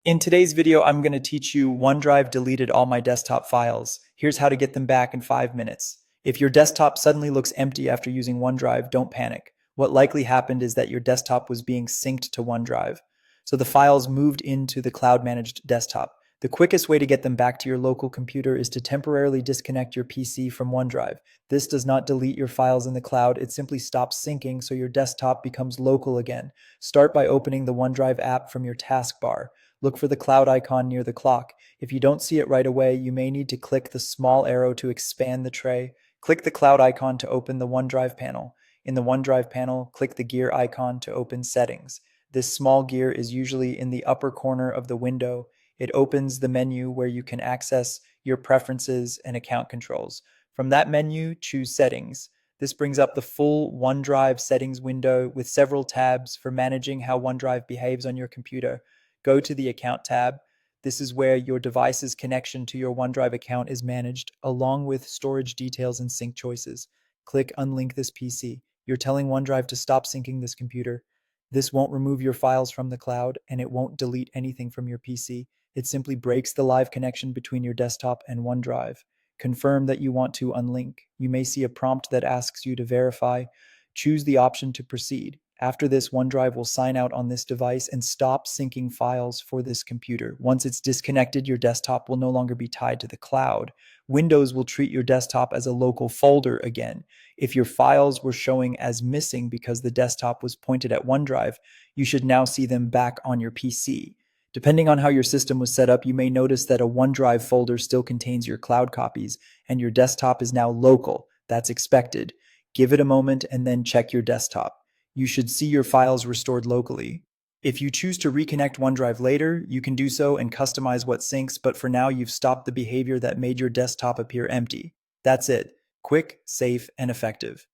In today's video, I'm going to teach you OneDrive deleted all my desktop files. Here's how to get them back in 5 minutes. If your desktop suddenly looks empty after using OneDrive, don't panic. What likely happened is that your desktop was being synced to OneDrive. So the files moved into the cloud-managed desktop. The quickest way to get them back to your local computer is to temporarily disconnect your PC from OneDrive. This does not delete your files in the cloud, it simply stops syncing so your desktop becomes local again. Start by opening the OneDrive app from your taskbar. Look for the cloud icon near the clock. If you don't see it right away, you may need to click the small arrow to expand the tray. Click the cloud icon to open the OneDrive panel. In the OneDrive panel, click the gear icon to open settings. This small gear is usually in the upper corner of the window. It opens the menu where you can access your preferences and account controls. From that menu, choose Settings. This brings up the full OneDrive settings window with several tabs for managing how OneDrive behaves on your computer. Go to the Account tab. This is where your device's connection to your OneDrive account is managed, along with storage details and sync choices. Click Unlink this PC. You're telling OneDrive to stop syncing this computer. This won't remove your files from the cloud, and it won't delete anything from your PC. It simply breaks the live connection between your desktop and OneDrive. Confirm that you want to unlink. You may see a prompt that asks you to verify. Choose the option to proceed. After this, OneDrive will sign out on this device and stop syncing files for this computer. Once it's disconnected, your desktop will no longer be tied to the cloud. Windows will treat your desktop as a local folder again. If your files were showing as missing because the desktop was pointed at OneDrive, you should now see them back on your PC. Depending on how your system was set up, you may notice that a OneDrive folder still contains your cloud copies, and your desktop is now local. That's expected. Give it a moment and then check your desktop. You should see your files restored locally. If you choose to reconnect OneDrive later, you can do so and customize what syncs, but for now you've stopped the behavior that made your desktop appear empty. That's it. Quick, safe, and effective.